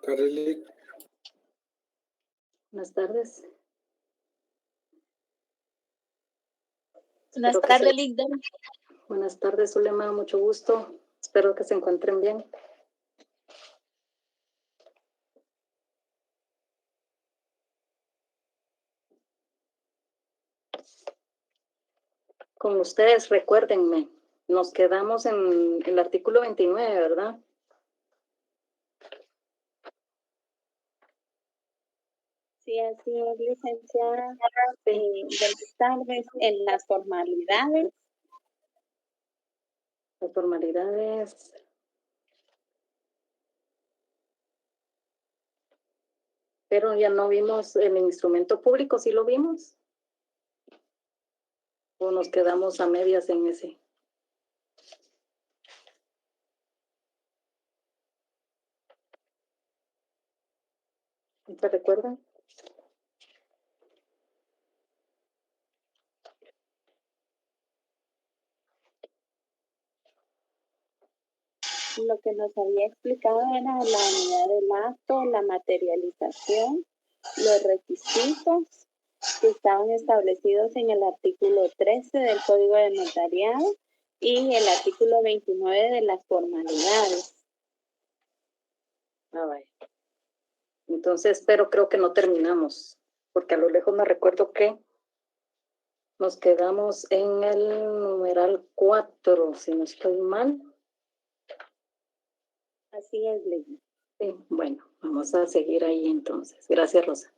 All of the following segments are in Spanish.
Carly. Buenas tardes. Buenas tardes, Linda. Buenas tardes, Zulema, mucho gusto. Espero que se encuentren bien. Con ustedes, recuérdenme, nos quedamos en el artículo 29, ¿verdad? Sí, así es, licenciada. Buenas tardes. En las formalidades. Las formalidades. Pero ya no vimos el instrumento público, ¿sí lo vimos? ¿O nos quedamos a medias en ese? ¿Se recuerdan? Lo que nos había explicado era la unidad del acto, la materialización, los requisitos que estaban establecidos en el artículo 13 del Código de Notariado y el artículo 29 de las formalidades. Ah, vaya. Entonces, pero creo que no terminamos, porque a lo lejos me recuerdo que nos quedamos en el numeral 4, si no estoy mal. Así es, Ley. Sí, bueno, vamos a seguir ahí entonces. Gracias, Rosa.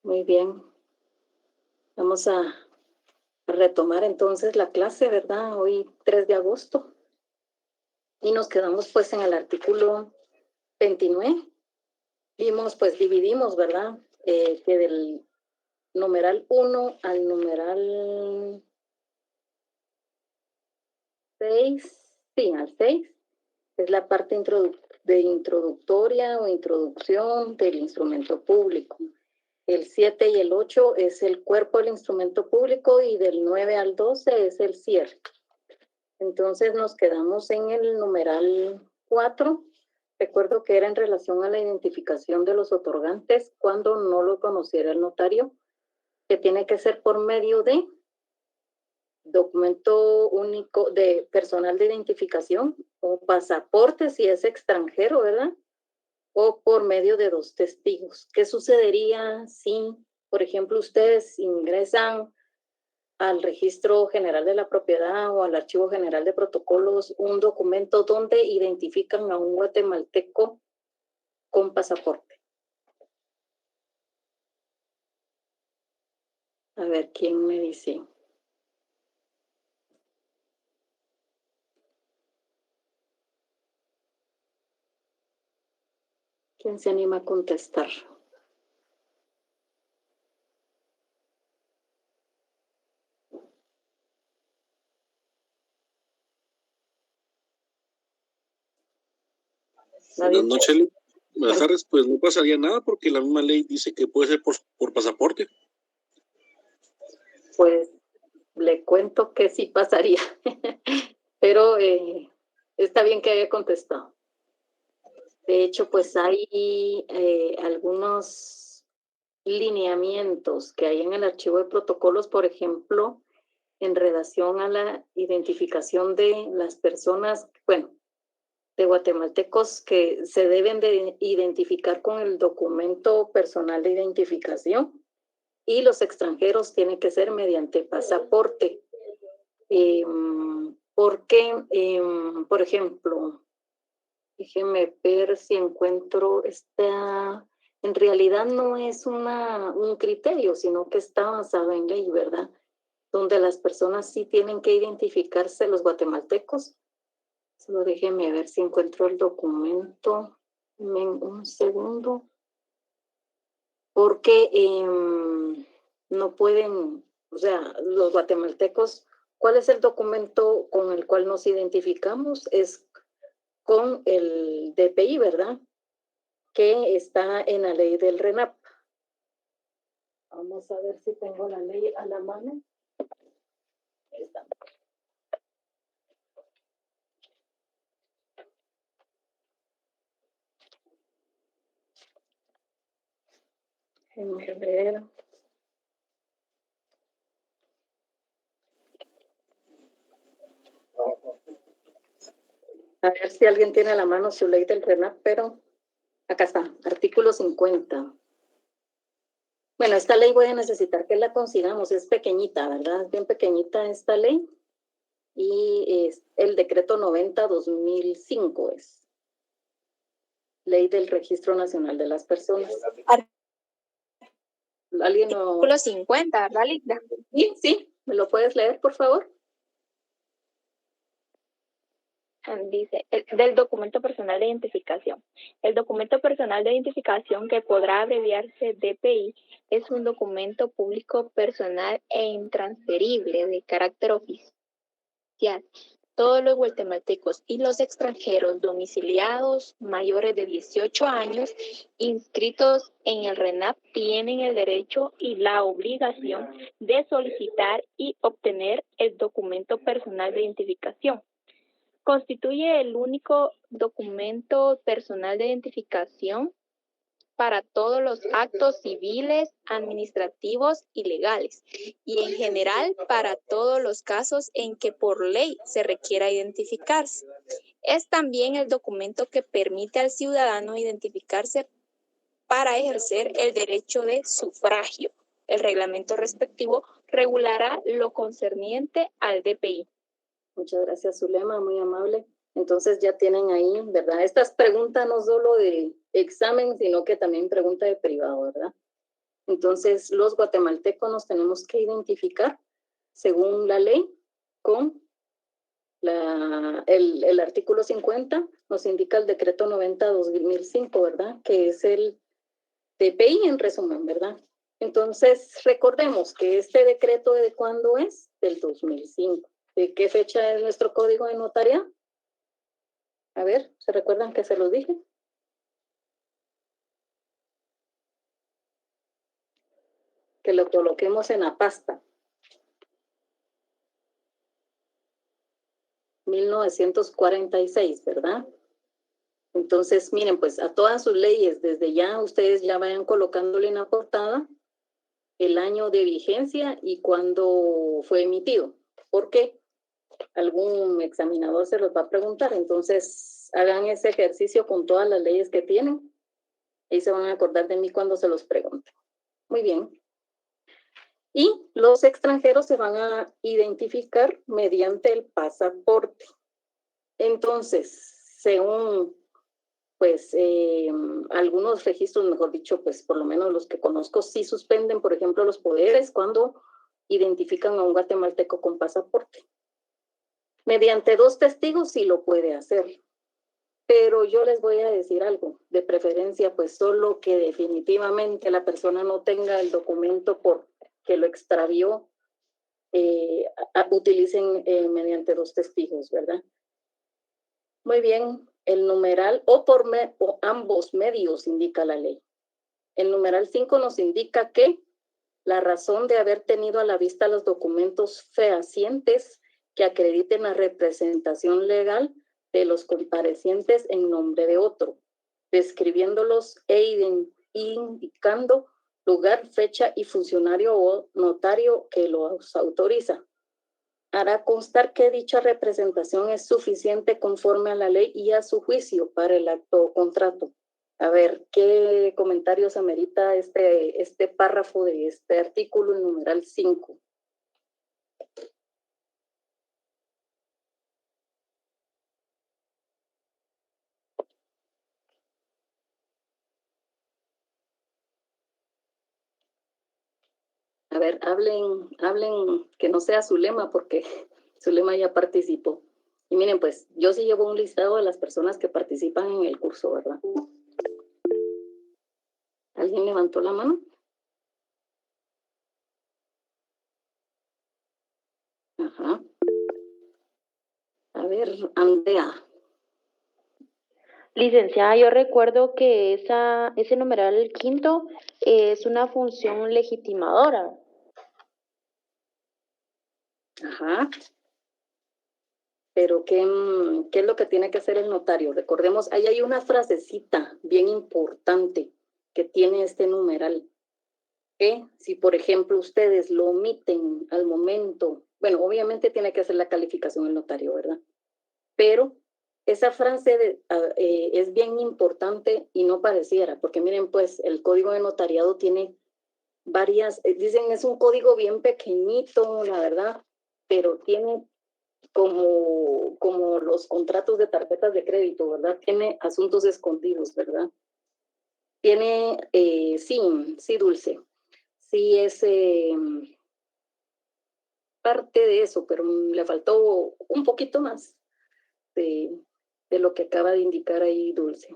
Muy bien. Vamos a retomar entonces la clase, ¿verdad? Hoy 3 de agosto. Y nos quedamos pues en el artículo 29. Vimos, pues dividimos, ¿verdad? Que del numeral 1 al numeral 6, sí, al 6, es la parte introductoria o introducción del instrumento público. El 7 y el 8 es el cuerpo del instrumento público y del 9 al 12 es el cierre. Entonces nos quedamos en el numeral 4. Recuerdo que era en relación a la identificación de los otorgantes cuando no lo conociera el notario, que tiene que ser por medio de documento único de personal de identificación o pasaporte si es extranjero, ¿verdad? O por medio de 2 testigos. ¿Qué sucedería si, por ejemplo, ustedes ingresan al Registro General de la Propiedad o al Archivo General de Protocolos un documento donde identifican a un guatemalteco con pasaporte? A ver, ¿quién me dice? ¿Quién se anima a contestar? Buenas noches, Ley. Buenas tardes. Pues no pasaría nada porque la misma ley dice que puede ser por pasaporte. Pues le cuento que sí pasaría, pero está bien que haya contestado. De hecho, pues hay algunos lineamientos que hay en el archivo de protocolos, por ejemplo, en relación a la identificación de las personas, bueno, de guatemaltecos que se deben de identificar con el documento personal de identificación, y los extranjeros tienen que ser mediante pasaporte. Porque, por ejemplo, déjenme ver si encuentro esta, en realidad no es un criterio, sino que está basado en ley, ¿verdad? Donde las personas sí tienen que identificarse, los guatemaltecos. Solo déjenme ver si encuentro el documento. Un segundo. Porque no pueden, o sea, los guatemaltecos, ¿cuál es el documento con el cual nos identificamos? Es con el DPI, ¿verdad? que está en la ley del RENAP. Vamos a ver si tengo la ley a la mano. Ahí está. Déjenme ver. A ver si alguien tiene a la mano su ley del RENAP, pero acá está, artículo 50. Bueno, esta ley voy a necesitar que la consigamos, es pequeñita, ¿verdad? Es bien pequeñita esta ley. Y es el decreto 90-2005 es. Ley del Registro Nacional de las Personas. ¿Alguien no? Artículo 50, ¿verdad, Linda? Sí, ¿me lo puedes leer, por favor? Dice, del documento personal de identificación. El documento personal de identificación, que podrá abreviarse DPI, es un documento público personal e intransferible de carácter oficial. Todos los guatemaltecos y los extranjeros domiciliados mayores de 18 años inscritos en el RENAP tienen el derecho y la obligación de solicitar y obtener el documento personal de identificación. Constituye el único documento personal de identificación para todos los actos civiles, administrativos y legales, y en general para todos los casos en que por ley se requiera identificarse. Es también el documento que permite al ciudadano identificarse para ejercer el derecho de sufragio. El reglamento respectivo regulará lo concerniente al DPI. Muchas gracias, Zulema, muy amable. Entonces ya tienen ahí, ¿verdad? Estas preguntas no solo de examen, sino que también pregunta de privado, ¿verdad? Entonces, los guatemaltecos nos tenemos que identificar según la ley con el artículo 50, nos indica el decreto 90-2005, ¿verdad? Que es el DPI en resumen, ¿verdad? Entonces, recordemos que este decreto, ¿de cuándo es? Del 2005. ¿De qué fecha es nuestro código de notaría? A ver, ¿se recuerdan que se los dije? Que lo coloquemos en la pasta. 1946, ¿verdad? Entonces, miren, pues a todas sus leyes, desde ya ustedes ya vayan colocándole en la portada el año de vigencia y cuándo fue emitido. ¿Por qué? Algún examinador se los va a preguntar, entonces hagan ese ejercicio con todas las leyes que tienen y se van a acordar de mí cuando se los pregunte. Muy bien. Y los extranjeros se van a identificar mediante el pasaporte. Entonces, según pues algunos registros, mejor dicho, pues por lo menos los que conozco, sí suspenden, por ejemplo, los poderes cuando identifican a un guatemalteco con pasaporte. Mediante 2 testigos sí lo puede hacer, pero yo les voy a decir algo, de preferencia pues solo que definitivamente la persona no tenga el documento porque lo extravió, utilicen mediante 2 testigos, ¿verdad? Muy bien, el numeral o ambos medios indica la ley. El numeral 5 nos indica que la razón de haber tenido a la vista los documentos fehacientes que acrediten la representación legal de los comparecientes en nombre de otro, describiéndolos e indicando lugar, fecha y funcionario o notario que los autoriza. Hará constar que dicha representación es suficiente conforme a la ley y a su juicio para el acto o contrato. A ver, ¿qué comentarios amerita este párrafo de este artículo, el numeral 5? A ver, hablen, que no sea Zulema, porque Zulema ya participó. Y miren, pues, yo sí llevo un listado de las personas que participan en el curso, ¿verdad? ¿Alguien levantó la mano? Ajá. A ver, Andrea. Licenciada, yo recuerdo que ese numeral quinto es una función legitimadora. Ajá. Pero ¿qué es lo que tiene que hacer el notario? Recordemos, ahí hay una frasecita bien importante que tiene este numeral. Que si, por ejemplo, ustedes lo omiten al momento, bueno, obviamente tiene que hacer la calificación el notario, ¿verdad? Pero esa frase es bien importante y no pareciera, porque miren, pues, el código de notariado tiene varias, dicen es un código bien pequeñito, la verdad, pero tiene como los contratos de tarjetas de crédito, ¿verdad? Tiene asuntos escondidos, ¿verdad? Tiene, sí, Dulce, sí es parte de eso, pero le faltó un poquito más de lo que acaba de indicar ahí Dulce.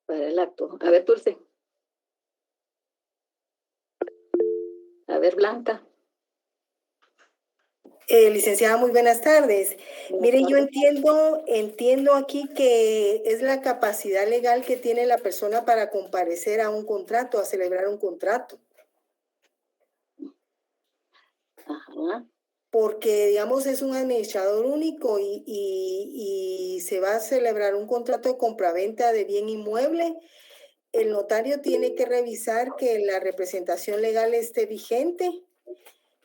Para el acto. A ver, Dulce. A ver, Blanca. Licenciada, muy buenas tardes. Mire, yo entiendo aquí que es la capacidad legal que tiene la persona para comparecer a un contrato, a celebrar un contrato. Ajá. Porque, digamos, es un administrador único y se va a celebrar un contrato de compraventa de bien inmueble. El notario tiene que revisar que la representación legal esté vigente,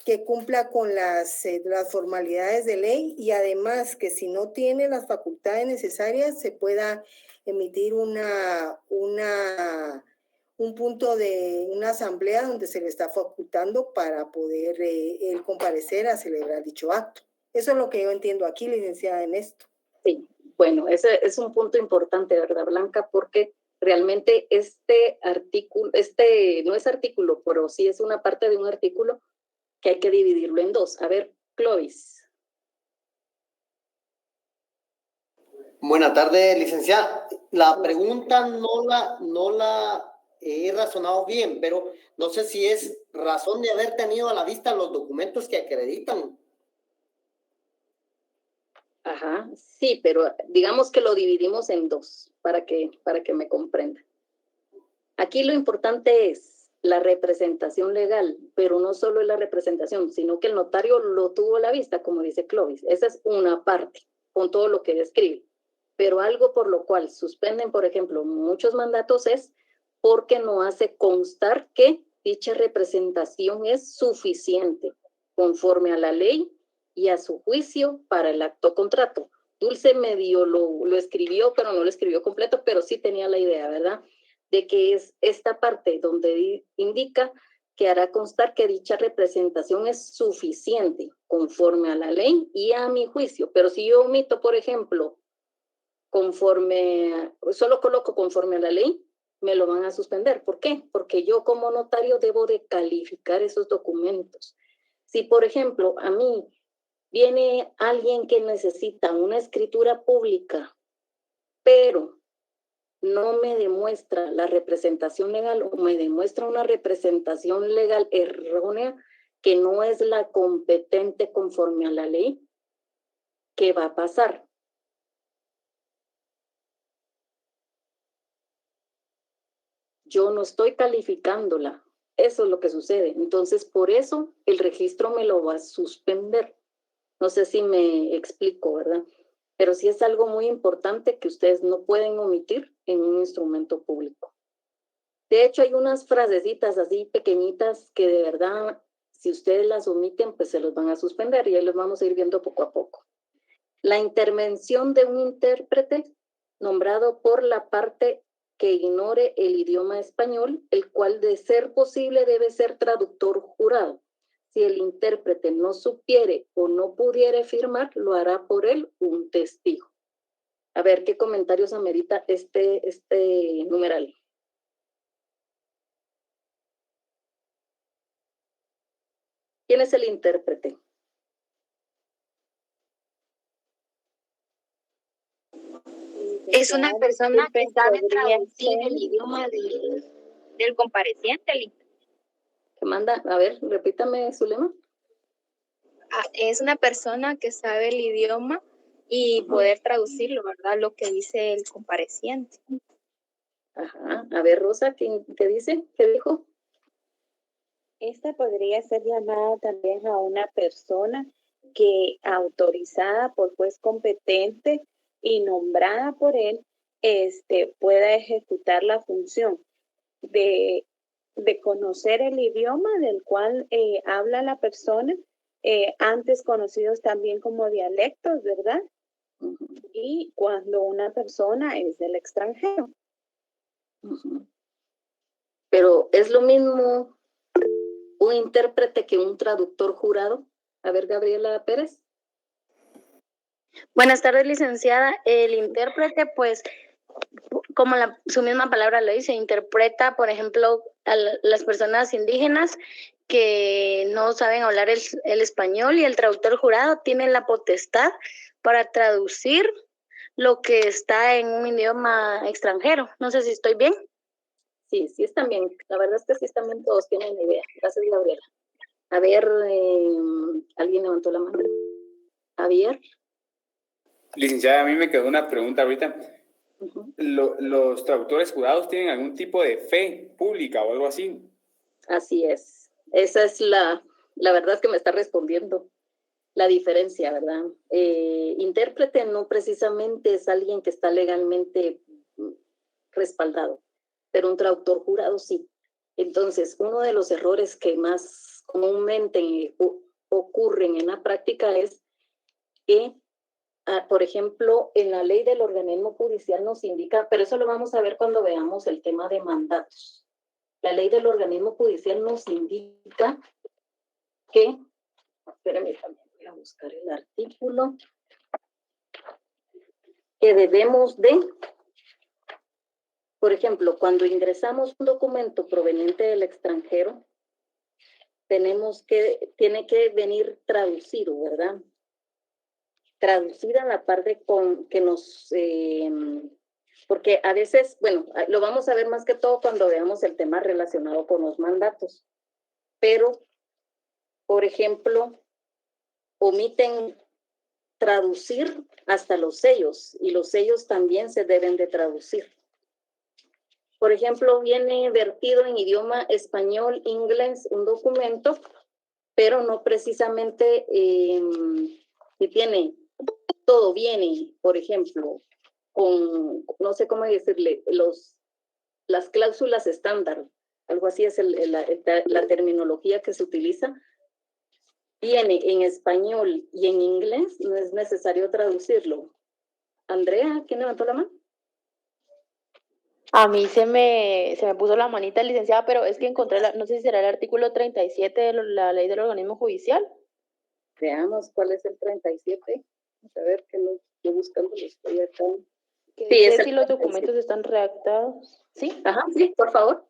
que cumpla con las formalidades de ley y además que si no tiene las facultades necesarias se pueda emitir un punto de una asamblea donde se le está facultando para poder él comparecer a celebrar dicho acto. Eso es lo que yo entiendo aquí, licenciada, en esto. Sí, bueno, ese es un punto importante, ¿verdad, Blanca? Porque realmente este artículo, no es artículo, pero sí es una parte de un artículo que hay que dividirlo en dos. A ver, Clovis. Buenas tardes, licenciada. La pregunta no la he razonado bien, pero no sé si es razón de haber tenido a la vista los documentos que acreditan. Ajá, sí, pero digamos que lo dividimos en dos para que me comprenda. Aquí lo importante es la representación legal, pero no solo es la representación, sino que el notario lo tuvo a la vista, como dice Clovis. Esa es una parte, con todo lo que describe. Pero algo por lo cual suspenden, por ejemplo, muchos mandatos es porque no hace constar que dicha representación es suficiente conforme a la ley y a su juicio para el acto contrato. Dulce medio lo escribió, pero no lo escribió completo, pero sí tenía la idea, ¿verdad? De que es esta parte donde indica que hará constar que dicha representación es suficiente conforme a la ley y a mi juicio. Pero si yo omito, por ejemplo, solo coloco conforme a la ley, me lo van a suspender. ¿Por qué? Porque yo como notario debo de calificar esos documentos. Si, por ejemplo, a mí viene alguien que necesita una escritura pública, pero no me demuestra la representación legal o me demuestra una representación legal errónea que no es la competente conforme a la ley, ¿qué va a pasar? Yo no estoy calificándola. Eso es lo que sucede. Entonces, por eso el registro me lo va a suspender. No sé si me explico, ¿verdad? Pero sí es algo muy importante que ustedes no pueden omitir en un instrumento público. De hecho, hay unas frasecitas así pequeñitas que de verdad, si ustedes las omiten, pues se los van a suspender y ahí los vamos a ir viendo poco a poco. La intervención de un intérprete nombrado por la parte que ignore el idioma español, el cual de ser posible debe ser traductor jurado. Si el intérprete no supiere o no pudiere firmar, lo hará por él un testigo. A ver, ¿qué comentarios amerita este numeral? ¿Quién es el intérprete? Es una persona que sabe traducir el idioma del compareciente. ¿Qué manda? A ver, repítame, Zulema. Es una persona que sabe el idioma y poder traducirlo, ¿verdad? Lo que dice el compareciente. Ajá. A ver, Rosa, ¿qué dice? ¿Qué dijo? Esta podría ser llamada también a una persona que autorizada por juez competente y nombrada por él, pueda ejecutar la función de conocer el idioma del cual habla la persona, antes conocidos también como dialectos, ¿verdad? Y cuando una persona es del extranjero. Pero es lo mismo un intérprete que un traductor jurado. A ver, Gabriela Pérez. Buenas tardes, licenciada. El intérprete, pues, como su misma palabra lo dice, interpreta, por ejemplo, a las personas indígenas que no saben hablar el español, y el traductor jurado tiene la potestad para traducir lo que está en un idioma extranjero. No sé si estoy bien. Sí, sí están bien. La verdad es que sí están bien, todos tienen idea. Gracias, Gabriela. A ver, alguien levantó la mano. Javier. Licenciada, a mí me quedó una pregunta ahorita. ¿Los traductores jurados tienen algún tipo de fe pública o algo así? Así es. Esa es la verdad que me está respondiendo la diferencia, ¿verdad? Intérprete no precisamente es alguien que está legalmente respaldado, pero un traductor jurado sí. Entonces, uno de los errores que más comúnmente ocurren en la práctica es que, por ejemplo, en la ley del organismo judicial nos indica, pero eso lo vamos a ver cuando veamos el tema de mandatos. La ley del organismo judicial nos indica que, espérame, voy a buscar el artículo, que debemos de, por ejemplo, cuando ingresamos un documento proveniente del extranjero, tiene que venir traducido, ¿verdad? Traducida a la parte con que nos, porque a veces, bueno, lo vamos a ver más que todo cuando veamos el tema relacionado con los mandatos, pero, por ejemplo, omiten traducir hasta los sellos, y los sellos también se deben de traducir. Por ejemplo, viene vertido en idioma español, inglés, un documento, pero no precisamente si tiene, todo viene, por ejemplo, con, no sé cómo decirle, las cláusulas estándar, algo así es la terminología que se utiliza, viene en español y en inglés, no es necesario traducirlo. Andrea, ¿quién levantó la mano? A mí se me puso la manita, licenciada, pero es que encontré, no sé si será el artículo 37 de la ley del organismo judicial. Veamos cuál es el 37. A ver, que lo estoy buscando, lo estoy acá. Que Sí, dice es si los documentos están redactados. ¿Sí? Ajá, sí, por favor.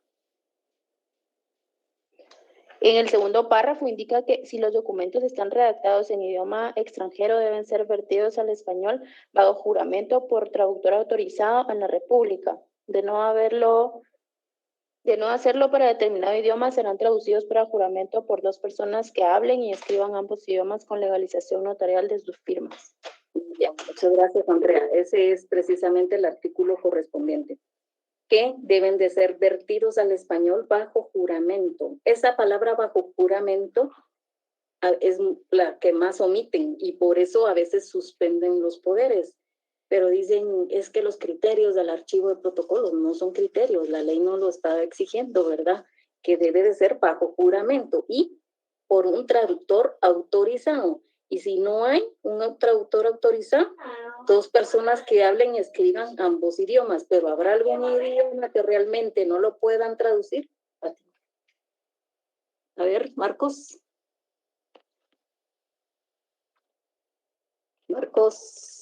En el segundo párrafo indica que si los documentos están redactados en idioma extranjero deben ser vertidos al español bajo juramento por traductor autorizado en la República. De no hacerlo para determinado idioma, serán traducidos para juramento por 2 personas que hablen y escriban ambos idiomas con legalización notarial de sus firmas. Ya, muchas gracias, Andrea. Ese es precisamente el artículo correspondiente, que deben de ser vertidos al español bajo juramento. Esa palabra bajo juramento es la que más omiten, y por eso a veces suspenden los poderes. Pero dicen, es que los criterios del archivo de protocolos no son criterios, la ley no lo está exigiendo, ¿verdad? Que debe de ser bajo juramento y por un traductor autorizado. Y si no hay un traductor autorizado, 2 personas que hablen y escriban ambos idiomas, pero habrá algún idioma que realmente no lo puedan traducir. A ver, Marcos. Marcos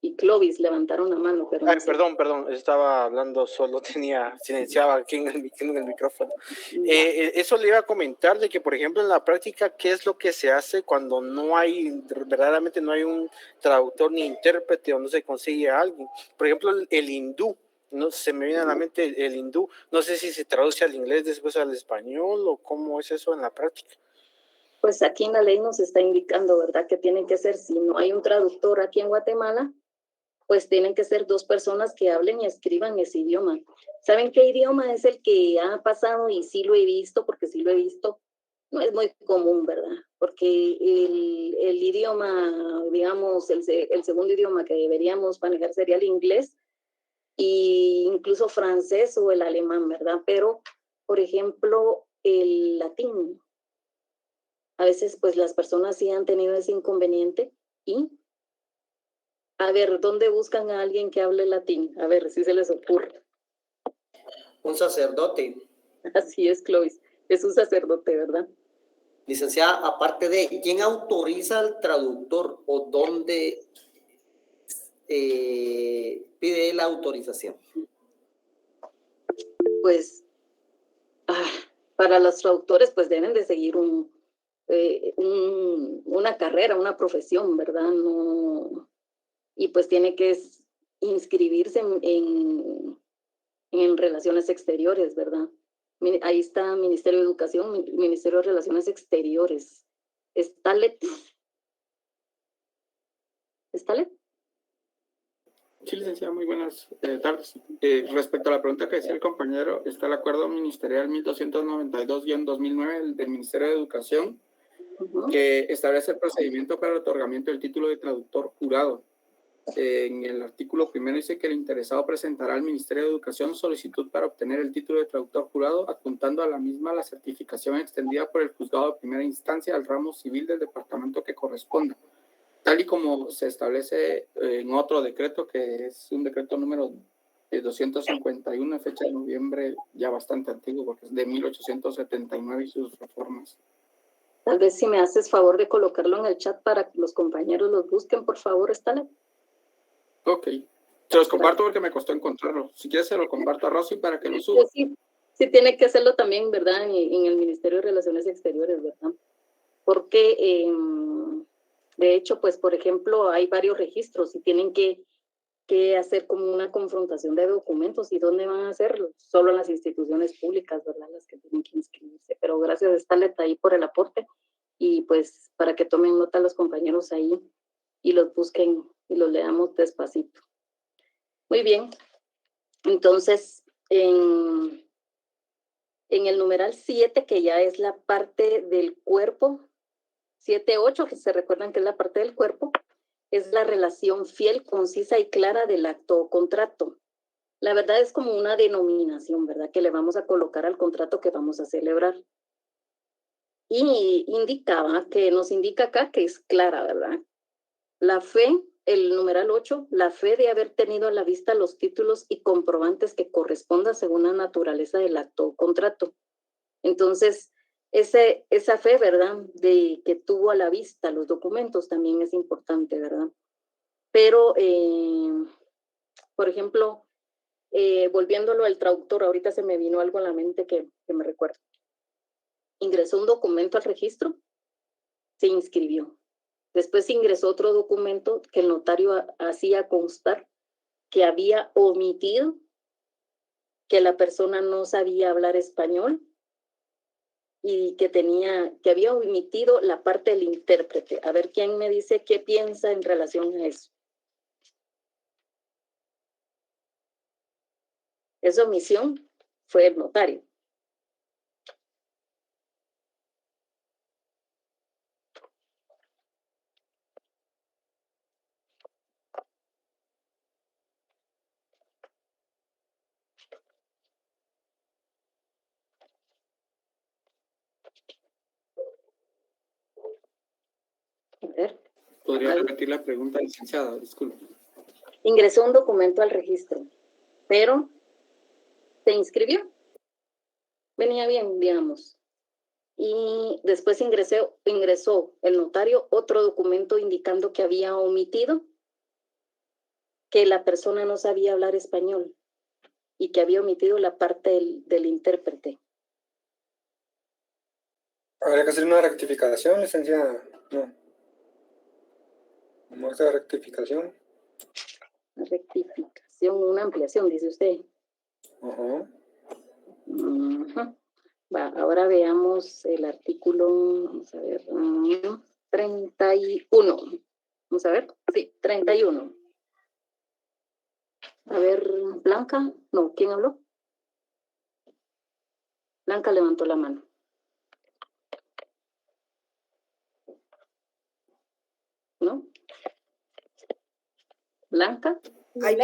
y Clovis levantaron la mano, pero Ay, perdón, estaba hablando solo, silenciaba aquí en el micrófono. Eso le iba a comentar de que, por ejemplo, en la práctica, ¿qué es lo que se hace cuando verdaderamente no hay un traductor ni intérprete o no se consigue a alguien? Por ejemplo, el hindú, no se me viene a la mente el hindú, no sé si se traduce al inglés después al español o cómo es eso en la práctica. Pues aquí en la ley nos está indicando, ¿verdad? Que tienen que ser, si no hay un traductor aquí en Guatemala, pues tienen que ser 2 personas que hablen y escriban ese idioma. ¿Saben qué idioma es el que ha pasado? Y sí lo he visto, porque sí lo he visto. No es muy común, ¿verdad? Porque el idioma, digamos, el segundo idioma que deberíamos manejar sería el inglés, e incluso francés o el alemán, ¿verdad? Pero, por ejemplo, el latín. A veces, pues, las personas sí han tenido ese inconveniente y a ver, ¿dónde buscan a alguien que hable latín? A ver, si se les ocurre. Un sacerdote. Así es, Clovis. Es un sacerdote, ¿verdad? Licenciada, aparte de, ¿quién autoriza al traductor o dónde pide la autorización? Pues, para los traductores, pues deben de seguir una carrera, una profesión, ¿verdad? No, y pues tiene que inscribirse en Relaciones Exteriores, ¿verdad? Ahí está Ministerio de Educación, Ministerio de Relaciones Exteriores. ¿Stalet? Sí, licenciada, muy buenas tardes. Respecto a la pregunta que decía el compañero, está el acuerdo ministerial 1292-2009 del Ministerio de Educación, que establece el procedimiento para el otorgamiento del título de traductor jurado. En el artículo primero dice que el interesado presentará al Ministerio de Educación solicitud para obtener el título de traductor jurado, adjuntando a la misma la certificación extendida por el juzgado de primera instancia al ramo civil del departamento que corresponda, tal y como se establece en otro decreto, que es un decreto número 251, fecha de noviembre, ya bastante antiguo, porque es de 1879 y sus reformas. Tal vez si me haces favor de colocarlo en el chat para que los compañeros los busquen, por favor, Stalet. Ok. Se los comparto porque me costó encontrarlo. Si quieres, se lo comparto a Rosy para que lo suba. Sí, tiene que hacerlo también, ¿verdad? En el Ministerio de Relaciones Exteriores, ¿verdad? Porque, de hecho, pues, por ejemplo, hay varios registros y tienen que hacer como una confrontación de documentos. ¿Y dónde van a hacerlo? Solo en las instituciones públicas, ¿verdad? Las que tienen que inscribirse. Pero gracias a Stalet ahí por el aporte y pues para que tomen nota los compañeros ahí y los busquen y los leamos despacito. Muy bien. Entonces, en el numeral 7, que ya es la parte del cuerpo, 7-8, que se recuerdan que es la parte del cuerpo, es la relación fiel, concisa y clara del acto o contrato. La verdad es como una denominación, ¿verdad? Que le vamos a colocar al contrato que vamos a celebrar. Y nos indica acá que es clara, ¿verdad? La fe, el numeral 8, la fe de haber tenido a la vista los títulos y comprobantes que correspondan según la naturaleza del acto o contrato. Entonces, esa fe, ¿verdad? De que tuvo a la vista los documentos también es importante, ¿verdad? Pero, por ejemplo, volviéndolo al traductor, ahorita se me vino algo a la mente que me recuerda. Ingresó un documento al registro, se inscribió. Después ingresó otro documento que el notario hacía constar que había omitido, que la persona no sabía hablar español y que había omitido la parte del intérprete. A ver, ¿quién me dice qué piensa en relación a eso? Esa omisión fue el notario. A ver. ¿Podría repetir la pregunta, licenciada? Disculpe. Ingresó un documento al registro, pero se inscribió. Venía bien, digamos. Y después ingresó el notario otro documento indicando que había omitido que la persona no sabía hablar español y que había omitido la parte del intérprete. Habría que hacer una rectificación, licenciada. No. ¿Cómo hace la rectificación? Una rectificación, una ampliación, dice usted. Ajá. Ajá. Ahora veamos el artículo, vamos a ver, 31. Vamos a ver, sí, 31. A ver, Blanca, no, ¿quién habló? Blanca levantó la mano. ¿No? Blanca. Ay,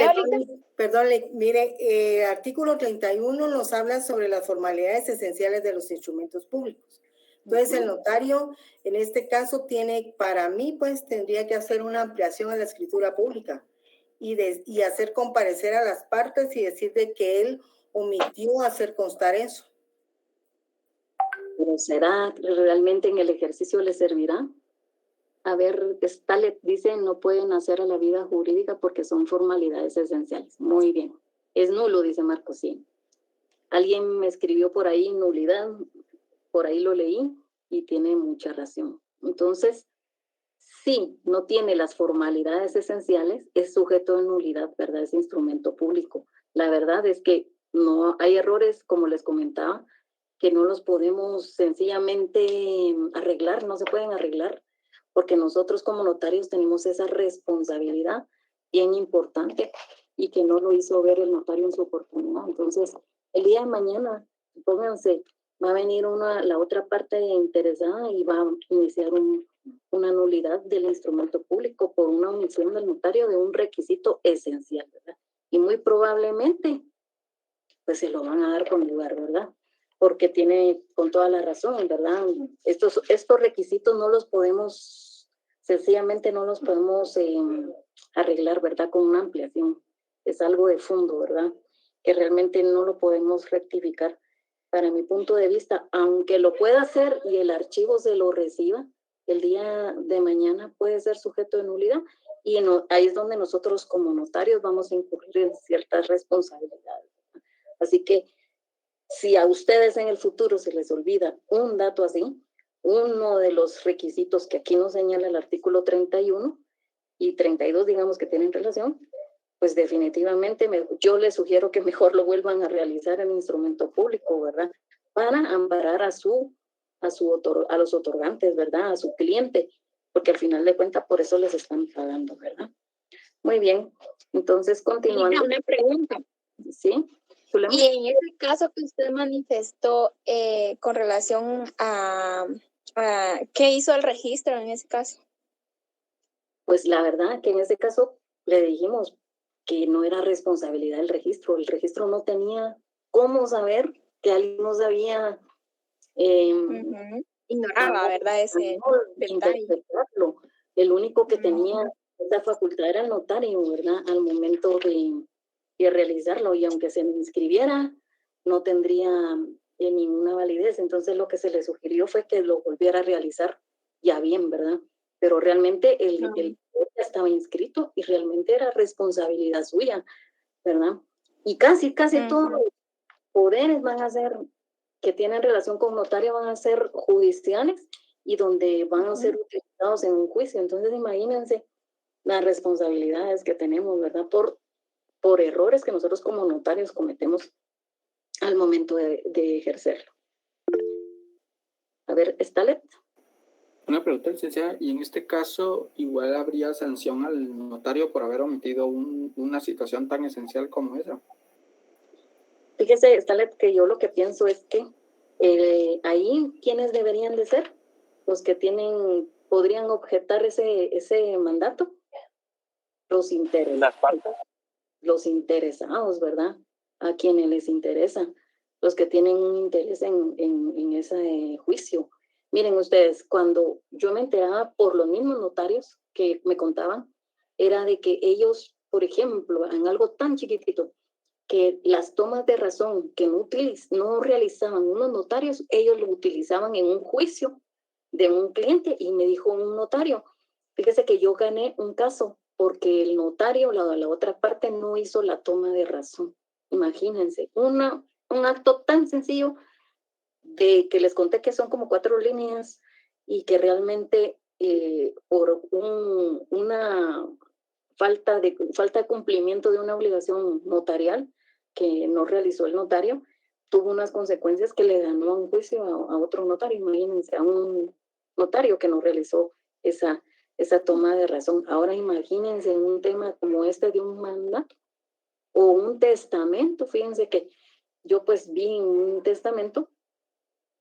perdón, mire, artículo 31 nos habla sobre las formalidades esenciales de los instrumentos públicos. Entonces, el notario, en este caso, tiene, para mí, pues, tendría que hacer una ampliación a la escritura pública y hacer comparecer a las partes y decir de que él omitió hacer constar eso. ¿Pero será realmente en el ejercicio le servirá? A ver, Stalet dice, no pueden hacer a la vida jurídica porque son formalidades esenciales. Muy bien. Es nulo, dice Marcos, sí. Alguien me escribió por ahí nulidad, por ahí lo leí y tiene mucha razón. Entonces, sí, no tiene las formalidades esenciales, es sujeto de nulidad, ¿verdad? Es instrumento público. La verdad es que no hay errores, como les comentaba, que no los podemos sencillamente arreglar, no se pueden arreglar, porque nosotros como notarios tenemos esa responsabilidad bien importante y que no lo hizo ver el notario en su oportunidad. Entonces, el día de mañana, pónganse, va a venir la otra parte interesada y va a iniciar una nulidad del instrumento público por una omisión del notario de un requisito esencial, ¿verdad? Y muy probablemente, pues se lo van a dar con lugar, ¿verdad? Porque tiene con toda la razón, ¿verdad? Estos requisitos no los podemos, sencillamente no los podemos arreglar, ¿verdad? Con una ampliación. Es algo de fondo, ¿verdad? Que realmente no lo podemos rectificar. Para mi punto de vista, aunque lo pueda hacer y el archivo se lo reciba, el día de mañana puede ser sujeto de nulidad y ahí es donde nosotros como notarios vamos a incurrir en ciertas responsabilidades. Así que si a ustedes en el futuro se les olvida un dato así, uno de los requisitos que aquí nos señala el artículo 31 y 32, digamos que tienen relación, pues definitivamente yo les sugiero que mejor lo vuelvan a realizar en instrumento público, ¿verdad? Para amparar a los otorgantes, ¿verdad? A su cliente, porque al final de cuentas por eso les están pagando, ¿verdad? Muy bien, entonces continuando. Una pregunta. ¿Sí? Y en ese caso que usted manifestó con relación a ¿qué hizo el registro en ese caso? Pues la verdad que en ese caso le dijimos que no era responsabilidad del registro. El registro no tenía cómo saber que alguien no sabía. Ignoraba, ¿verdad? Ese detalle. El único que tenía esa facultad era el notario, ¿verdad? Al momento de realizarlo, y aunque se inscribiera, no tendría ninguna validez. Entonces lo que se le sugirió fue que lo volviera a realizar ya bien, ¿verdad? Pero realmente el estaba inscrito y realmente era responsabilidad suya, ¿verdad? Y casi todos los poderes van a ser, que tienen relación con notario, van a ser judiciales y donde van a ser utilizados en un juicio. Entonces imagínense las responsabilidades que tenemos, ¿verdad? Por errores que nosotros como notarios cometemos al momento de ejercerlo. A ver, ¿Stalet? Una pregunta, licenciada, y en este caso igual habría sanción al notario por haber omitido una situación tan esencial como esa. Fíjese, Stalet, que yo lo que pienso es que ahí, ¿quiénes deberían de ser? Los que podrían objetar ese mandato. Los interesados, ¿verdad? A quienes les interesa, los que tienen un interés en ese juicio. Miren ustedes, cuando yo me enteraba por los mismos notarios que me contaban, era de que ellos, por ejemplo, en algo tan chiquitito, que las tomas de razón que no realizaban unos notarios, ellos lo utilizaban en un juicio de un cliente. Y me dijo un notario, fíjese que yo gané un caso porque el notario, la otra parte, no hizo la toma de razón. Imagínense, un acto tan sencillo de que les conté que son como 4 líneas y que realmente por una falta de cumplimiento de una obligación notarial que no realizó el notario, tuvo unas consecuencias que le ganó a un juicio a otro notario. Imagínense, a un notario que no realizó esa toma de razón. Ahora imagínense en un tema como este de un mandato o un testamento. Fíjense que yo pues vi un testamento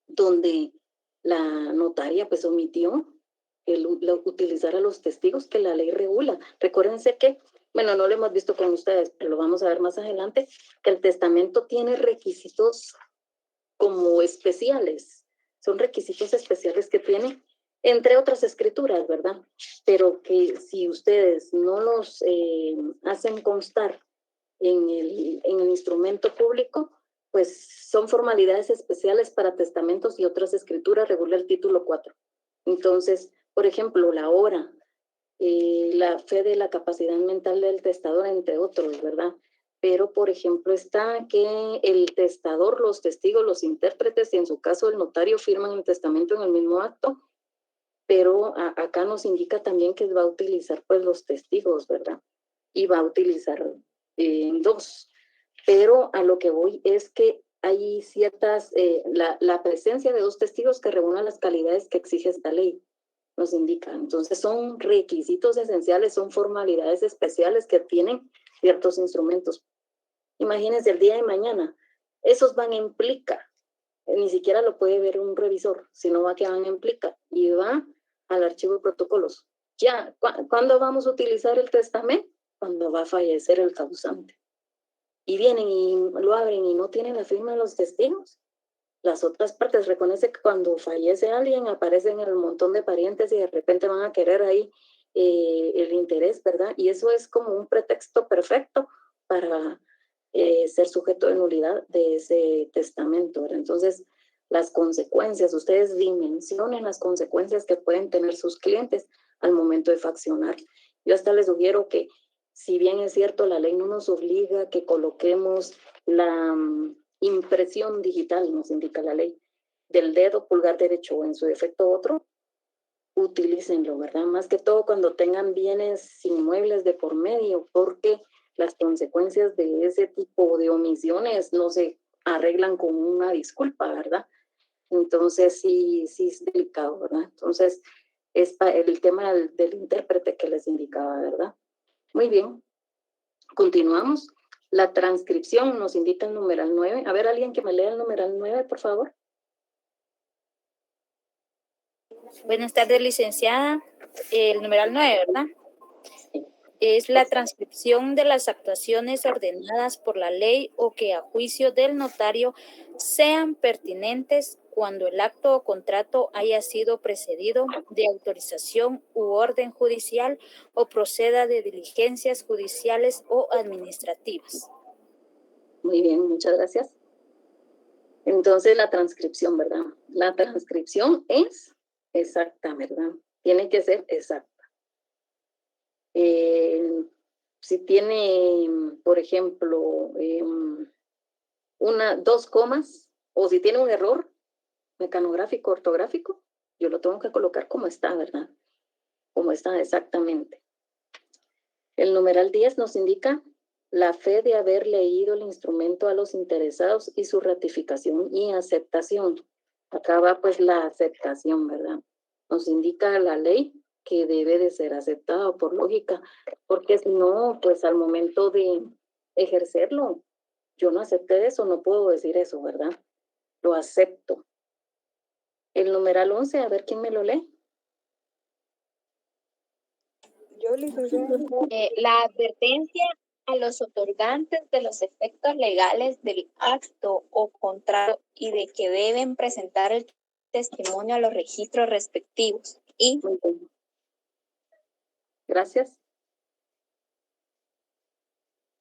donde la notaria pues omitió utilizar a los testigos que la ley regula. Recuérdense que, bueno, no lo hemos visto con ustedes, pero lo vamos a ver más adelante, que el testamento tiene requisitos como especiales. Son requisitos especiales que tiene, entre otras escrituras, ¿verdad? Pero que si ustedes no los hacen constar en el instrumento público, pues son formalidades especiales para testamentos y otras escrituras, regula el título 4. Entonces, por ejemplo, la hora, la fe de la capacidad mental del testador, entre otros, ¿verdad? Pero, por ejemplo, está que el testador, los testigos, los intérpretes y en su caso el notario firman el testamento en el mismo acto, pero acá nos indica también que va a utilizar pues los testigos, ¿verdad? Y va a utilizar dos. Pero a lo que voy es que hay ciertas, la presencia de dos testigos que reúnan las calidades que exige esta ley, nos indica. Entonces son requisitos esenciales, son formalidades especiales que tienen ciertos instrumentos. Imagínense el día de mañana, esos van en plica, ni siquiera lo puede ver un revisor, sino va que van en plica y va al archivo de protocolos. Ya, ¿cuándo vamos a utilizar el testamento? Cuando va a fallecer el causante. Y vienen y lo abren y no tienen la firma de los testigos. Las otras partes reconoce que cuando fallece alguien aparecen el montón de parientes y de repente van a querer ahí el interés, ¿verdad? Y eso es como un pretexto perfecto para ser sujeto de nulidad de ese testamento, ¿verdad? Entonces, las consecuencias, ustedes dimensionen las consecuencias que pueden tener sus clientes al momento de faccionar. Yo hasta les sugiero que, si bien es cierto, la ley no nos obliga a que coloquemos la impresión digital, nos indica la ley, del dedo pulgar derecho o en su defecto otro, utilícenlo, ¿verdad? Más que todo cuando tengan bienes inmuebles de por medio, porque las consecuencias de ese tipo de omisiones no se arreglan con una disculpa, ¿verdad? Entonces sí es delicado, ¿verdad? Entonces es el tema del intérprete que les indicaba, ¿verdad? Muy bien, continuamos. La transcripción nos indica el numeral 9. A ver, alguien que me lea el numeral 9, por favor. Buenas tardes, licenciada. El numeral 9, ¿verdad? Sí. Es la transcripción de las actuaciones ordenadas por la ley o que a juicio del notario sean pertinentes cuando el acto o contrato haya sido precedido de autorización u orden judicial o proceda de diligencias judiciales o administrativas. Muy bien, muchas gracias. Entonces, la transcripción, ¿verdad? La transcripción es exacta, ¿verdad? Tiene que ser exacta. Si tiene, por ejemplo, dos comas, o si tiene un error mecanográfico, ortográfico, yo lo tengo que colocar como está, ¿verdad? Como está exactamente. El numeral 10 nos indica la fe de haber leído el instrumento a los interesados y su ratificación y aceptación. Acá va pues la aceptación, ¿verdad? Nos indica la ley que debe de ser aceptado por lógica, porque si no, pues al momento de ejercerlo, yo no acepté eso, no puedo decir eso, ¿verdad? Lo acepto. El numeral 11, a ver quién me lo lee. Yo, licenciada. La advertencia a los otorgantes de los efectos legales del acto o contrato y de que deben presentar el testimonio a los registros respectivos. Y gracias.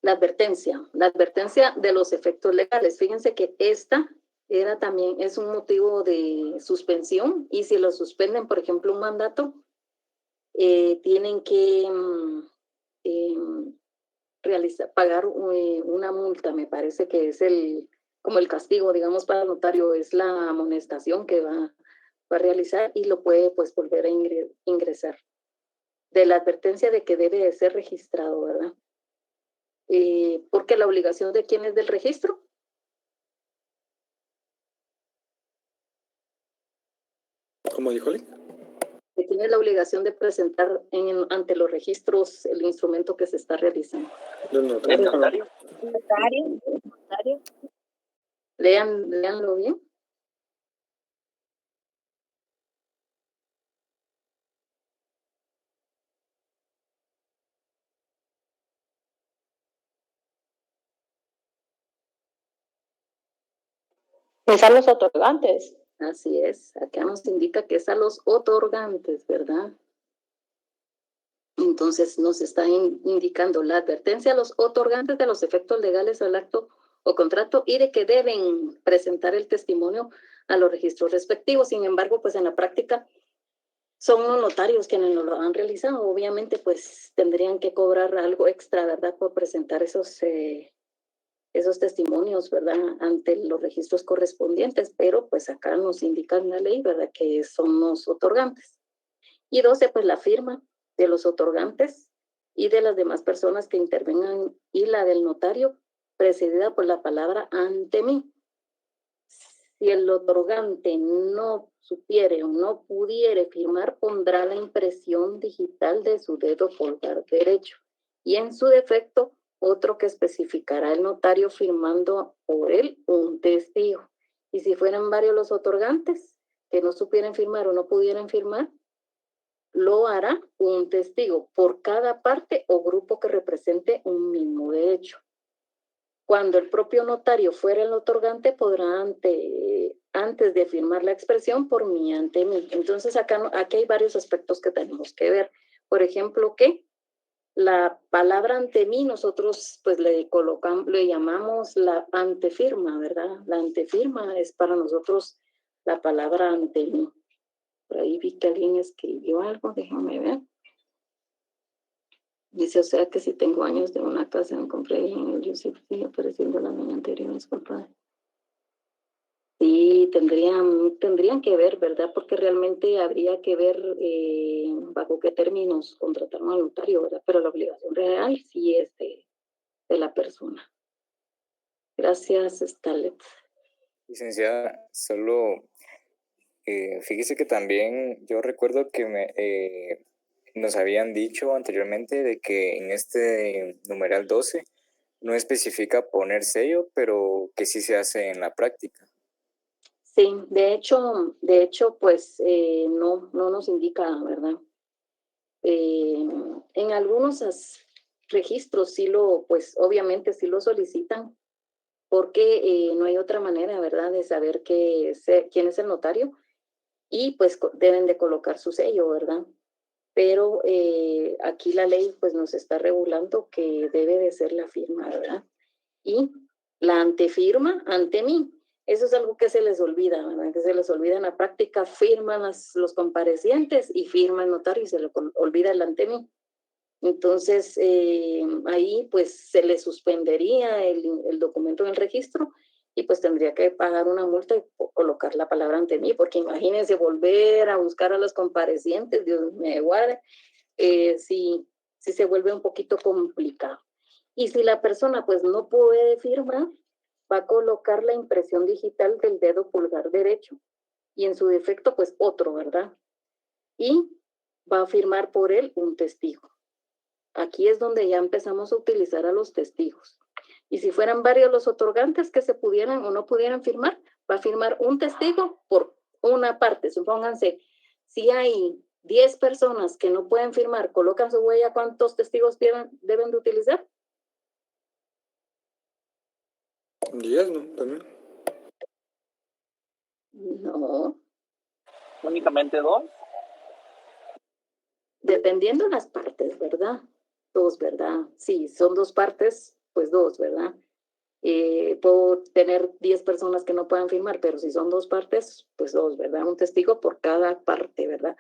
La advertencia de los efectos legales. Fíjense que esta es un motivo de suspensión, y si lo suspenden, por ejemplo, un mandato, tienen que pagar una multa. Me parece que es como el castigo, digamos, para el notario, es la amonestación que va a realizar, y lo puede pues volver a ingresar. De la advertencia de que debe de ser registrado, ¿verdad? Porque la obligación de quién es del registro. ¿Cómo dijo Lee? Que tiene la obligación de presentar ante los registros el instrumento que se está realizando. ¿El notario? Notario. Léanlo bien. Es a los otorgantes. Así es, acá nos indica que es a los otorgantes, ¿verdad? Entonces nos está indicando la advertencia a los otorgantes de los efectos legales al acto o contrato y de que deben presentar el testimonio a los registros respectivos. Sin embargo, pues en la práctica son los notarios quienes lo han realizado. Obviamente, pues tendrían que cobrar algo extra, ¿verdad? Por presentar esos testimonios, ¿verdad? Ante los registros correspondientes, pero pues acá nos indica en la ley, ¿verdad? Que son los otorgantes. Y 12, pues la firma de los otorgantes y de las demás personas que intervengan y la del notario precedida por la palabra ante mí. Si el otorgante no supiere o no pudiere firmar, pondrá la impresión digital de su dedo pulgar derecho y en su defecto otro que especificará el notario firmando por él un testigo. Y si fueran varios los otorgantes que no supieran firmar o no pudieran firmar, lo hará un testigo por cada parte o grupo que represente un mismo derecho. Cuando el propio notario fuera el otorgante, podrá antes de firmar la expresión por mí, ante mí. Entonces aquí hay varios aspectos que tenemos que ver. Por ejemplo, que la palabra ante mí nosotros pues le llamamos la antefirma, ¿verdad? La antefirma es para nosotros la palabra ante mí. Por ahí vi que alguien escribió algo, déjame ver. Dice, o sea que si tengo años de una casa, me compré en el UCP, sigue apareciendo la niña anterior, disculpa. Sí, tendrían que ver, ¿verdad? Porque realmente habría que ver bajo qué términos contrataron al notario, ¿verdad? Pero la obligación real sí es de la persona. Gracias, Starlet. Licenciada, solo fíjese que también yo recuerdo que nos habían dicho anteriormente de que en este numeral 12 no especifica poner sello, pero que sí se hace en la práctica. Sí, de hecho, pues no nos indica, ¿verdad? En algunos registros sí pues obviamente sí lo solicitan, porque no hay otra manera, ¿verdad?, de saber quién es el notario, y pues deben de colocar su sello, ¿verdad? Pero aquí la ley pues nos está regulando que debe de ser la firma, ¿verdad? Y la antefirma ante mí, eso es algo que se les olvida, ¿verdad? Que se les olvida en la práctica, firman los comparecientes y firma el notario y se le olvida el ante mí. Entonces, ahí pues se le suspendería el documento en el registro y pues tendría que pagar una multa y colocar la palabra ante mí, porque imagínense volver a buscar a los comparecientes, Dios me guarde, sí se vuelve un poquito complicado. Y si la persona pues no puede firmar, va a colocar la impresión digital del dedo pulgar derecho y en su defecto pues otro, ¿verdad? Y va a firmar por él un testigo. Aquí es donde ya empezamos a utilizar a los testigos. Y si fueran varios los otorgantes que se pudieran o no pudieran firmar, va a firmar un testigo por una parte. Supónganse, si hay 10 personas que no pueden firmar, colocan su huella, ¿cuántos testigos deben de utilizar? 10, ¿no? También. No. ¿Únicamente 2? Dependiendo las partes, ¿verdad? 2, ¿verdad? Sí, son 2 partes, pues 2, ¿verdad? Puedo tener 10 personas que no puedan firmar, pero si son 2 partes, pues 2, ¿verdad? Un testigo por cada parte, ¿verdad?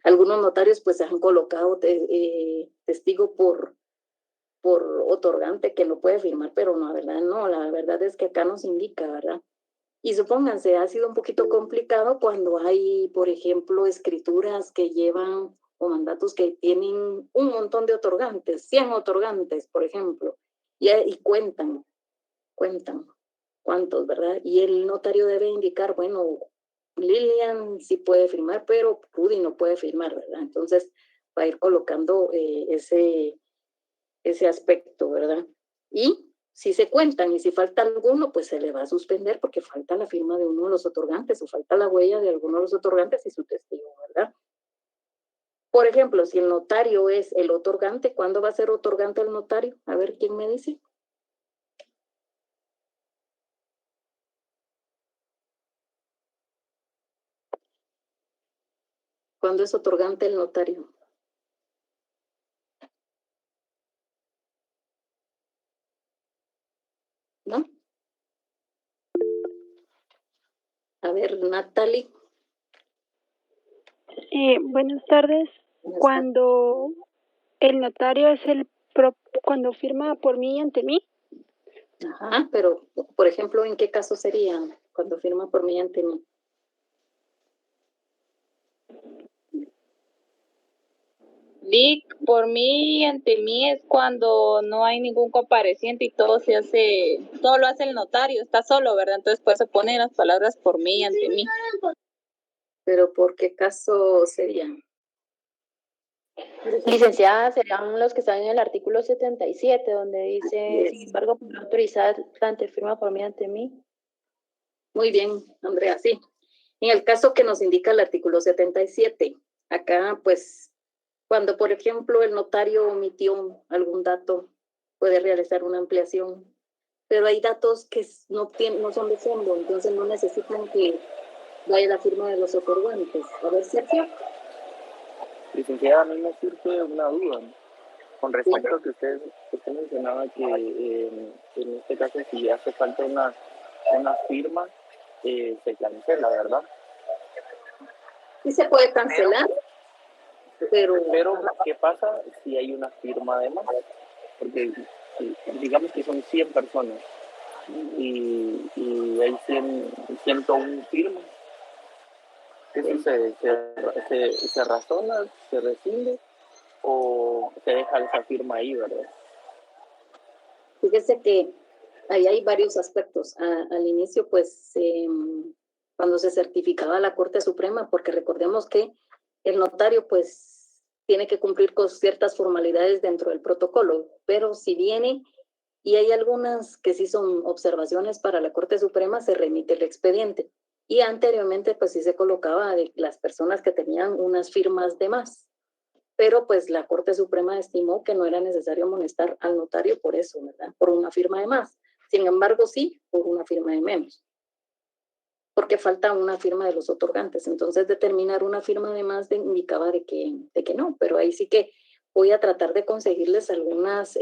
Algunos notarios pues han colocado testigo por otorgante que no puede firmar, pero no, ¿verdad? No, la verdad es que acá nos indica, ¿verdad? Y supónganse, ha sido un poquito complicado cuando hay, por ejemplo, escrituras que llevan o mandatos que tienen un montón de otorgantes, 100 otorgantes, por ejemplo, y cuentan cuántos, ¿verdad? Y el notario debe indicar, bueno, Lilian sí puede firmar, pero Rudy no puede firmar, ¿verdad? Entonces va a ir colocando ese aspecto, ¿verdad? Y si se cuentan y si falta alguno, pues se le va a suspender porque falta la firma de uno de los otorgantes o falta la huella de alguno de los otorgantes y su testigo, ¿verdad? Por ejemplo, si el notario es el otorgante, ¿cuándo va a ser otorgante el notario? A ver, ¿quién me dice? ¿Cuándo es otorgante el notario? ¿No? A ver, Natalie. Buenas tardes. Cuando el notario es cuando firma por mí y ante mí. Ajá, pero, por ejemplo, ¿en qué caso sería cuando firma por mí y ante mí? Vic, por mí y ante mí es cuando no hay ningún compareciente y todo lo hace el notario, está solo, ¿verdad? Entonces por eso ponen las palabras por mí y ante mí. ¿Pero por qué caso serían? Licenciada, serían los que están en el artículo 77, donde dice, sin embargo, por autorizar la firma por mí ante mí. Muy bien, Andrea, sí. En el caso que nos indica el artículo 77, acá, pues, cuando, por ejemplo, el notario omitió algún dato, puede realizar una ampliación, pero hay datos que no son de fondo, entonces no necesitan que vaya la firma de los otorgantes. A ver, Sergio. Licenciada, a mí me surge una duda con respecto a que usted mencionaba que en este caso si hace falta una firma, se cancela, ¿verdad? Sí se puede cancelar, pero ¿qué pasa si hay una firma de más? Porque digamos que son 100 personas y hay 101 firmas. ¿Qué sucede? ¿Se razona, se rescinde o se deja esa firma ahí, verdad? Fíjese que ahí hay varios aspectos. Al inicio, pues, cuando se certificaba la Corte Suprema, porque recordemos que el notario, pues, tiene que cumplir con ciertas formalidades dentro del protocolo, pero si viene y hay algunas que sí son observaciones para la Corte Suprema, se remite el expediente. Y anteriormente, pues, sí se colocaba de las personas que tenían unas firmas de más. Pero pues la Corte Suprema estimó que no era necesario amonestar al notario por eso, ¿verdad? Por una firma de más. Sin embargo, sí, por una firma de menos. Porque falta una firma de los otorgantes. Entonces, determinar una firma de más indicaba de que no. Pero ahí sí que voy a tratar de conseguirles algunas,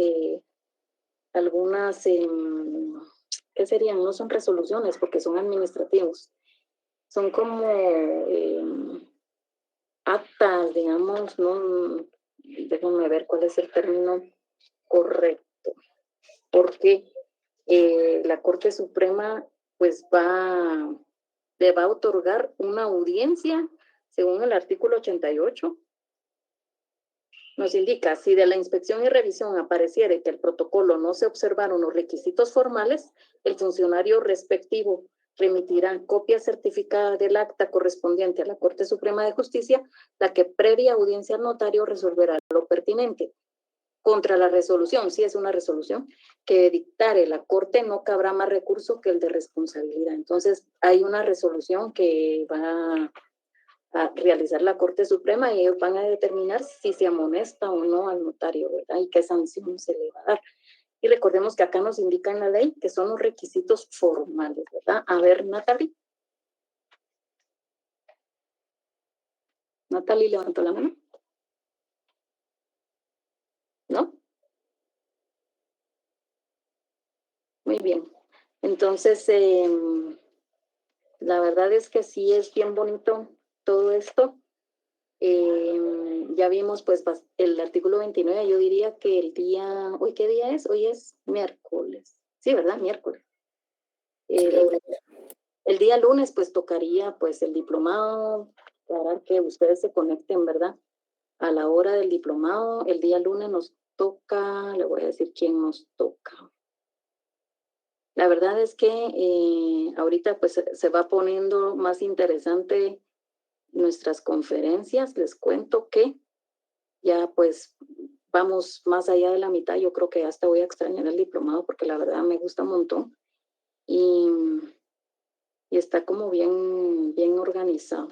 ¿qué serían? No son resoluciones porque son administrativos. Son como actas, digamos, no, déjenme ver cuál es el término correcto, porque la Corte Suprema pues le va a otorgar una audiencia según el artículo 88. Nos indica, si de la inspección y revisión apareciere que el protocolo no se observaron los requisitos formales, el funcionario respectivo remitirá copia certificada del acta correspondiente a la Corte Suprema de Justicia, la que previa audiencia al notario resolverá lo pertinente. Contra la resolución, si es una resolución, que dictare la Corte, no cabrá más recurso que el de responsabilidad. Entonces, hay una resolución que va a realizar la Corte Suprema y ellos van a determinar si se amonesta o no al notario, ¿verdad? Y qué sanción se le va a dar. Y recordemos que acá nos indica en la ley que son los requisitos formales, ¿verdad? A ver, Natalie. Natalie levantó la mano. ¿No? Muy bien. Entonces, la verdad es que sí es bien bonito todo esto. Ya vimos pues el artículo 29, yo diría que el día, ¿hoy qué día es? Hoy es miércoles. Sí, ¿verdad? Miércoles. El día lunes pues tocaría pues el diplomado, para que ustedes se conecten, ¿verdad? A la hora del diplomado, el día lunes nos toca, le voy a decir quién nos toca. La verdad es que ahorita ahorita pues se va poniendo más interesante nuestras conferencias. Les cuento que ya pues vamos más allá de la mitad. Yo creo que hasta voy a extrañar el diplomado porque la verdad me gusta un montón y está como bien organizado.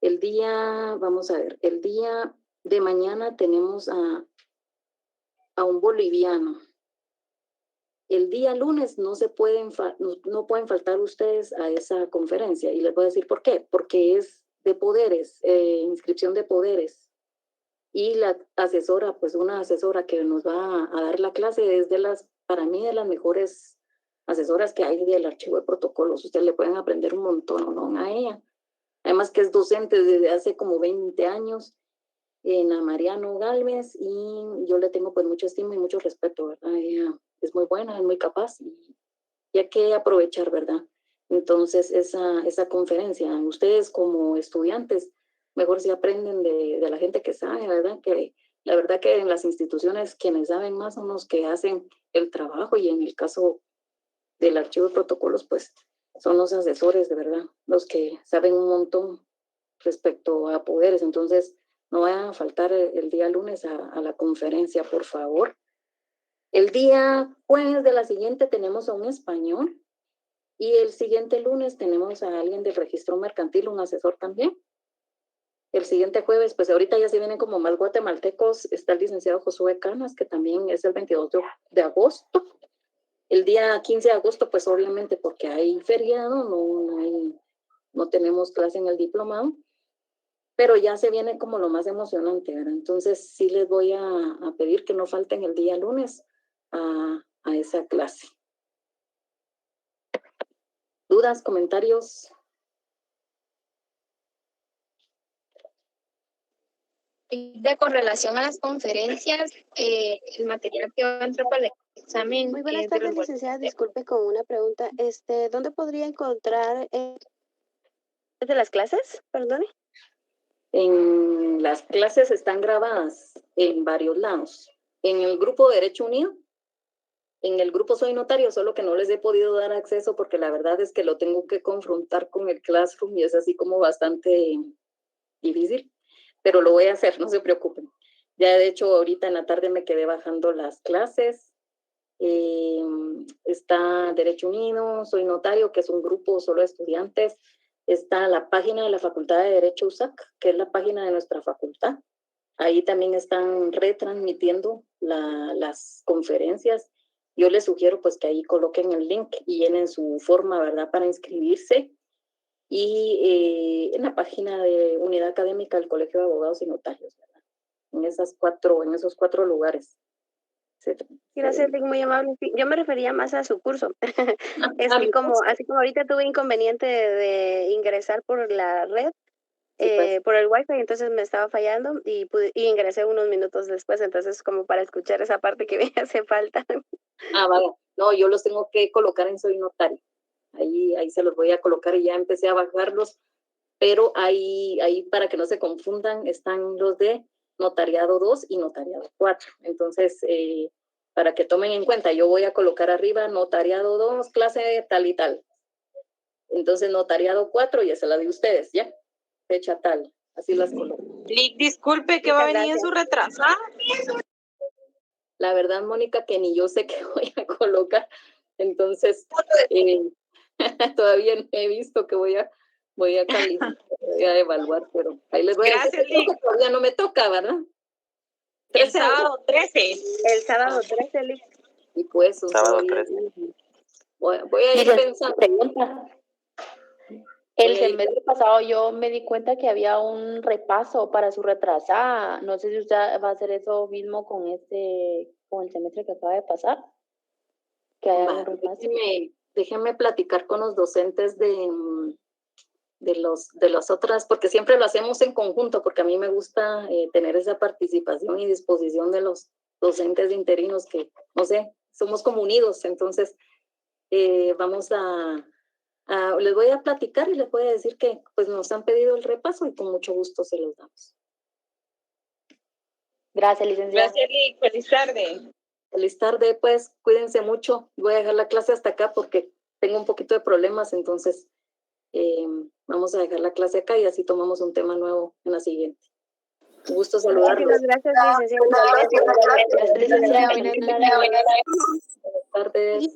El día, vamos a ver, el día de mañana tenemos a un boliviano. El día lunes no pueden faltar ustedes a esa conferencia y les voy a decir por qué. Porque es de poderes, inscripción de poderes. Y la asesora, pues una asesora que nos va a dar la clase es para mí, de las mejores asesoras que hay del archivo de protocolos. Ustedes le pueden aprender un montón, ¿no? A ella. Además que es docente desde hace como 20 años en la Mariano Galvez y yo le tengo pues mucha estima y mucho respeto, ¿verdad? Ella es muy buena, es muy capaz y hay que aprovechar, ¿verdad? Entonces esa conferencia, ustedes como estudiantes, mejor si aprenden de la gente que sabe, ¿verdad? Que la verdad que en las instituciones quienes saben más son los que hacen el trabajo y en el caso del archivo de protocolos, pues son los asesores, de verdad, los que saben un montón respecto a poderes. Entonces, no vayan a faltar el día lunes a la conferencia, por favor. El día jueves de la siguiente tenemos a un español y el siguiente lunes tenemos a alguien del registro mercantil, un asesor también. El siguiente jueves, pues ahorita ya se vienen como más guatemaltecos, está el licenciado Josué Canas, que también es el 22 de agosto. El día 15 de agosto, pues obviamente porque hay feriado, no tenemos clase en el diplomado, pero ya se viene como lo más emocionante, ¿verdad? Entonces sí les voy a pedir que no falten el día lunes a esa clase. ¿Dudas, comentarios? Con relación a las conferencias, el material que va a entrar para el examen. Muy buenas tardes, licenciada. Disculpe con una pregunta. ¿Dónde podría encontrar de las clases? Perdone. Las clases están grabadas en varios lados. En el grupo Derecho Unido, en el grupo Soy Notario, solo que no les he podido dar acceso porque la verdad es que lo tengo que confrontar con el Classroom y es así como bastante difícil, pero lo voy a hacer, no se preocupen. Ya de hecho ahorita en la tarde me quedé bajando las clases. Está Derecho Unido, Soy Notario, que es un grupo solo de estudiantes. Está la página de la Facultad de Derecho USAC, que es la página de nuestra facultad. Ahí también están retransmitiendo las conferencias. Yo les sugiero pues que ahí coloquen el link y llenen su forma, ¿verdad?, para inscribirse. Y en la página de Unidad Académica del Colegio de Abogados y Notarios, ¿verdad? En esos cuatro lugares. Gracias, Lic, muy amable. Yo me refería más a su curso. Es que así como ahorita tuve inconveniente de ingresar por la red, por el wifi, entonces me estaba fallando y ingresé unos minutos después, entonces como para escuchar esa parte que me hace falta. Vale. No, yo los tengo que colocar en Soy Notario. Ahí se los voy a colocar y ya empecé a bajarlos, pero ahí para que no se confundan, están los de Notariado 2 y Notariado 4. Entonces, para que tomen en cuenta, yo voy a colocar arriba Notariado 2, clase tal y tal. Entonces, Notariado 4 ya se la de ustedes, ¿ya? Fecha tal, así las coloco. Disculpe, ¿qué va a venir en su retrasada? La verdad, Mónica, que ni yo sé qué voy a colocar. Entonces, todavía no he visto que voy a calificar, voy a evaluar, pero ahí les voy a decir que todavía no me toca, ¿verdad? El sábado 13. El sábado 13, Lic. Y pues, sábado 13. Voy a ir pensando. El semestre pasado yo me di cuenta que había un repaso para su retrasada. No sé si usted va a hacer eso mismo con el semestre que acaba de pasar. Que haya un repaso. Déjenme platicar con los docentes de las otras, porque siempre lo hacemos en conjunto, porque a mí me gusta tener esa participación y disposición de los docentes interinos que, no sé, somos como unidos. Entonces, vamos les voy a platicar y les voy a decir que pues nos han pedido el repaso y con mucho gusto se los damos. Gracias, licenciada. Gracias, Lic. Feliz tarde. Feliz tarde, pues, cuídense mucho. Voy a dejar la clase hasta acá porque tengo un poquito de problemas, entonces vamos a dejar la clase acá y así tomamos un tema nuevo en la siguiente. Un gusto saludarlos. Muchísimas gracias, licenciada. Gracias, licenciada. Buenas tardes.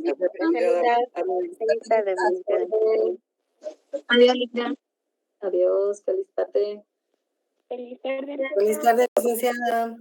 Feliz tarde. Adiós, licenciada. Adiós, feliz tarde. Feliz tarde. Feliz tarde, licenciada.